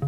Hi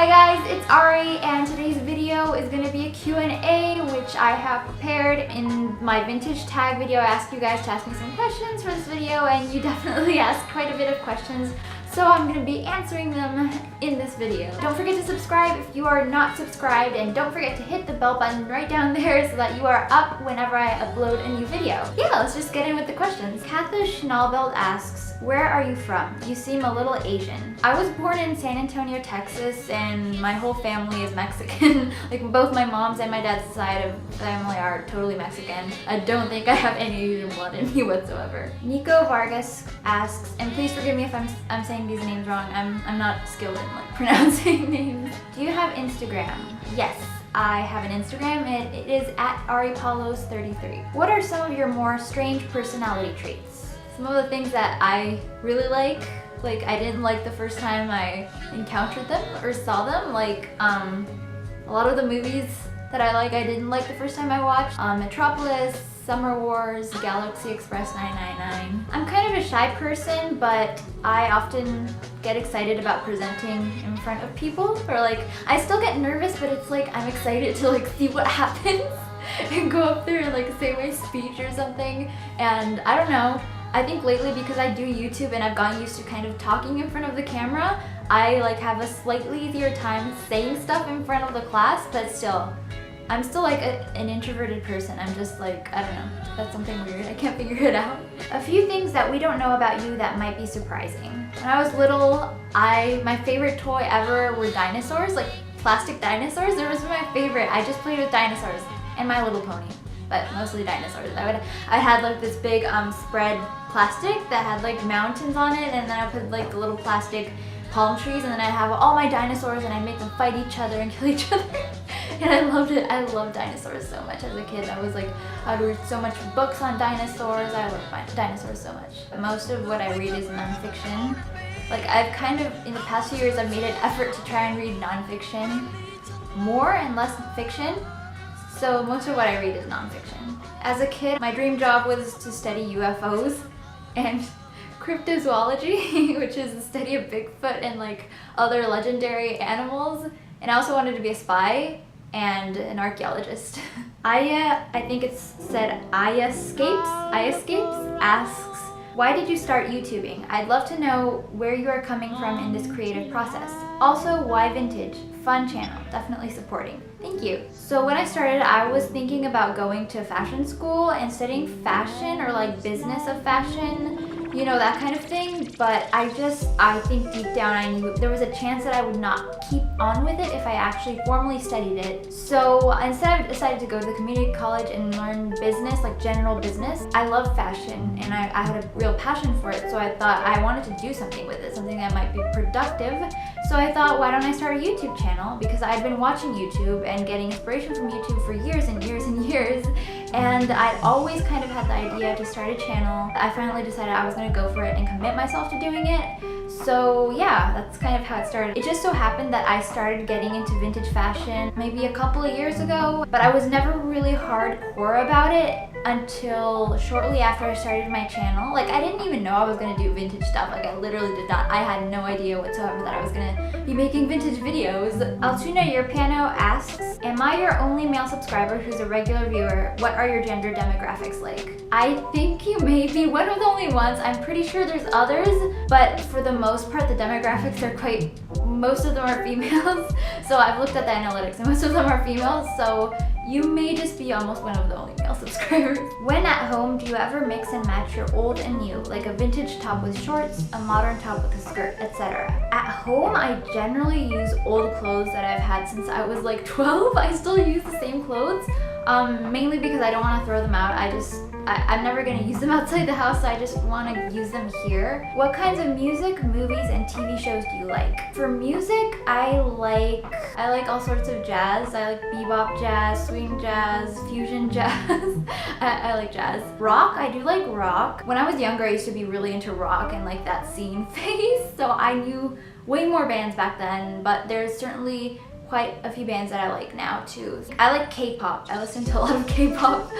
guys, it's Ari, and today's video is going to be a Q&A which I have prepared. In my vintage tag video, I asked you guys to ask me some questions for this video, and you definitely asked quite a bit of questions, so I'm going to be answering them in this video. Don't forget to subscribe if you are not subscribed, and don't forget to hit the bell button right down there so that you are up whenever I upload a new video. Yeah, let's just get in with the questions. Katha Schnallbeld asks, where are you from? You seem a little Asian. I was born in San Antonio, Texas, and my whole family is Mexican. Like, both my mom's and my dad's side of family are totally Mexican. I don't think I have any Asian blood in me whatsoever. Nico Vargas asks, and please forgive me if I'm saying these names wrong. I'm not skilled in like pronouncing names. Do you have Instagram? Yes, I have an Instagram, and it is at aripaulos33. What are some of your more strange personality traits? Some of the things that I really like I didn't like the first time I encountered them or saw them. Like, a lot of the movies that I didn't like the first time I watched. Metropolis, Summer Wars, Galaxy Express 999. I'm kind of a shy person, but I often get excited about presenting in front of people. Or I still get nervous, but it's like I'm excited to see what happens and go up there and say my speech or something. And I don't know. I think lately, because I do YouTube and I've gotten used to kind of talking in front of the camera, I have a slightly easier time saying stuff in front of the class, but still, I'm still an introverted person. I'm just I don't know, that's something weird. I can't figure it out. A few things that we don't know about you that might be surprising. When I was little, my favorite toy ever were dinosaurs, plastic dinosaurs. They were my favorite. I just played with dinosaurs and My Little Pony, but mostly dinosaurs. I had this big spread plastic that had mountains on it, and then I put the little plastic palm trees, and then I'd have all my dinosaurs and I'd make them fight each other and kill each other. And I loved it. I loved dinosaurs so much as a kid. I'd read so much books on dinosaurs. I love dinosaurs so much. Most of what I read is nonfiction. I've kind of, in the past few years, I've made an effort to try and read nonfiction more and less fiction. So most of what I read is nonfiction. As a kid, my dream job was to study UFOs and cryptozoology, which is the study of Bigfoot and other legendary animals. And I also wanted to be a spy and an archaeologist. Aya, I think it's said Ayascapes asks, why did you start YouTubing? I'd love to know where you are coming from in this creative process. Also, why vintage? Fun channel, definitely supporting. Thank you. So when I started, I was thinking about going to fashion school and studying fashion or business of fashion, you know, that kind of thing. But I think deep down I knew there was a chance that I would not keep on with it if I actually formally studied it. So instead I decided to go to the community college and learn business, general business. I love fashion and I had a real passion for it, so I thought I wanted to do something with it, something that might be productive. So I thought, why don't I start a YouTube channel? Because I'd been watching YouTube and getting inspiration from YouTube for years and years and years, and I'd always kind of had the idea to start a channel. I finally decided I was going to go for it and commit myself to doing it. So yeah, that's kind of how it started. It just so happened that I started getting into vintage fashion maybe a couple of years ago, but I was never really hardcore about it until shortly after I started my channel. I didn't even know I was going to do vintage stuff. I literally did not. I had no idea whatsoever that I was going to be making vintage videos. Altuna Piano asks, am I your only male subscriber who's a regular viewer? What are your gender demographics like? I think you may be one of the only ones. I'm pretty sure there's others, but for the most part, the demographics are most of them are females. So I've looked at the analytics and most of them are females, so you may just be almost one of the only male subscribers. When at home, do you ever mix and match your old and new, like a vintage top with shorts, a modern top with a skirt, etc.? At home, I generally use old clothes that I've had since I was 12. I still use the same clothes, mainly because I don't want to throw them out. I'm never going to use them outside the house, so I just want to use them here. What kinds of music, movies, and TV shows do you like? For music, I like all sorts of jazz. I like bebop jazz, swing jazz, fusion jazz. I like jazz. Rock, I do like rock. When I was younger, I used to be really into rock and that scene phase, so I knew way more bands back then, but there's certainly quite a few bands that I like now too. I like K-pop. I listen to a lot of K-pop.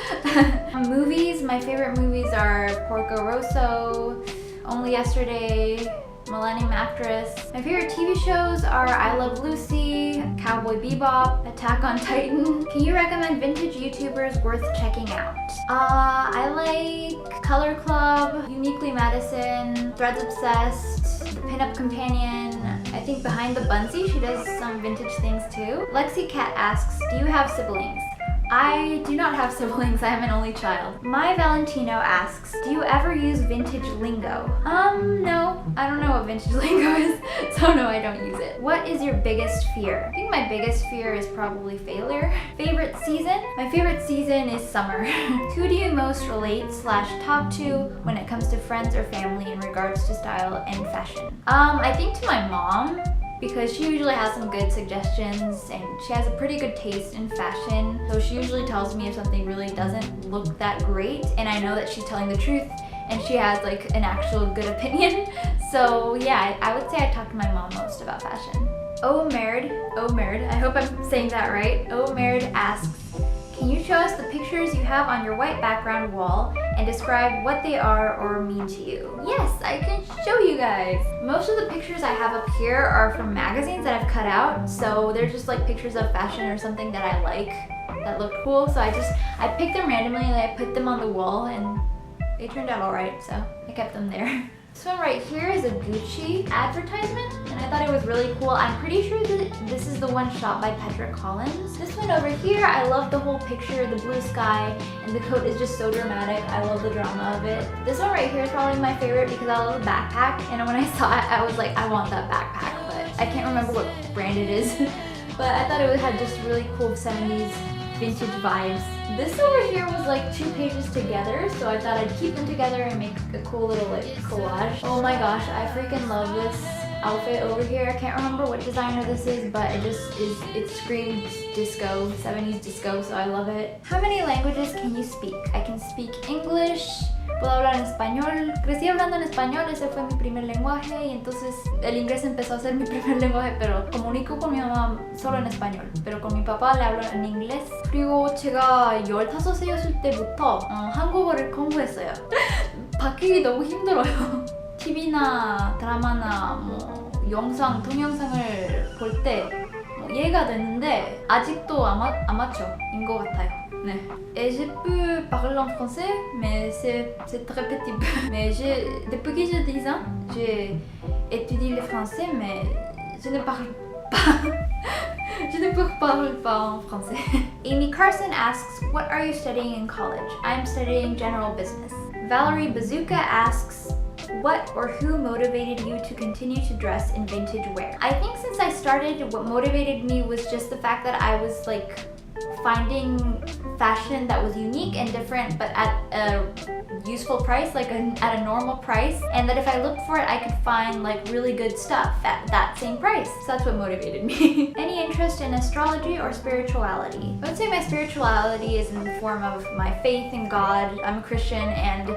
Movies, my favorite movies are Porco Rosso, Only Yesterday, Millennium Actress. My favorite TV shows are I Love Lucy, Cowboy Bebop, Attack on Titan. Can you recommend vintage YouTubers worth checking out? I like Color Club, Uniquely Madison, ThreadsObsessed, the Pinup Companion. I think Behind the Bunsey, she does some vintage things too. Lexi Cat asks, do you have siblings? I do not have siblings, I am an only child. My Valentino asks, do you ever use vintage lingo? No, I don't know what vintage lingo is, so no, I don't use it. What is your biggest fear? I think my biggest fear is probably failure. Favorite season? My favorite season is summer. Who do you most relate / talk to when it comes to friends or family in regards to style and fashion? I think to my mom, because she usually has some good suggestions and she has a pretty good taste in fashion. So she usually tells me if something really doesn't look that great, and I know that she's telling the truth and she has like an actual good opinion. So yeah, I would say I talk to my mom most about fashion. Omerd, I hope I'm saying that right. Omerd asks, can you show us the pictures you have on your white background wall and describe what they are or mean to you? Yes, I can show you guys. Most of the pictures I have up here are from magazines that I've cut out, so they're just like pictures of fashion or something that I like that looked cool. So I picked them randomly and I put them on the wall and they turned out alright, so I kept them there. This one right here is a Gucci advertisement, and I thought it was really cool. I'm pretty sure that this is the one shot by Petra Collins. This one over here, I love the whole picture, the blue sky, and the coat is just so dramatic. I love the drama of it. This one right here is probably my favorite because I love the backpack, and when I saw it, I was like, I want that backpack, but I can't remember what brand it is. But I thought it had just really cool 70s vintage vibes. This over here was like 2 pages together, so I thought I'd keep them together and make a cool little like collage. Oh my gosh, I freaking love this outfit over here. I can't remember what designer this is, but it screams disco, 70s disco, so I love it. How many languages can you speak? I can speak English, puedo hablar en español. Crecí hablando en español, ese fue mi primer lenguaje, y entonces el inglés empezó a ser mi primer lenguaje, pero comunico con mi mamá solo en español. pero con mi papá le hablo en 인글리시. 그리고 제가 15세였을 때부터 한국어를 공부했어요. 바뀌기 너무 힘들어요. TV나 드라마나 뭐 영상, 동영상을 볼 때 이해가 되는데 아직도 아마추어인 것 같아요. 네. Et je peux parler en français, mais c'est très petit peu. Mais depuis que j'ai 10 ans, j'ai étudié le français, mais je ne parle pas. Je ne parle pas en français. Amy Carson asks, what are you studying in college? I'm studying general business. Valerie Bazooka asks, what or who motivated you to continue to dress in vintage wear? I think since I started, what motivated me was just the fact that I was like finding fashion that was unique and different, but at a useful price, like at a normal price, and that if I looked for it, I could find like really good stuff at that same price. So that's what motivated me. Any interest in astrology or spirituality? I would say my spirituality is in the form of my faith in God. I'm a Christian, and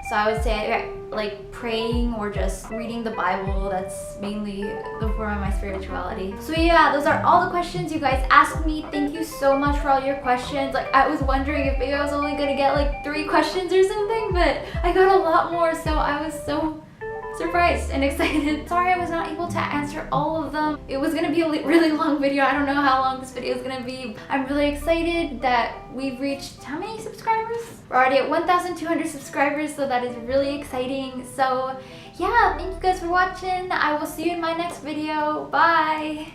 so I would say like praying or just reading the Bible. That's mainly the form of my spirituality. So yeah, those are all the questions you guys asked me. Thank you so much for all your questions. Like I was wondering if maybe I was only gonna get like 3 questions or something, but I got a lot more, so I was so surprised and excited. Sorry I was not able to answer all of them. It was gonna be a really long video. I don't know how long this video is gonna be. I'm really excited that we've reached how many subscribers? We're already at 1,200 subscribers, so that is really exciting. So yeah, thank you guys for watching. I will see you in my next video. Bye!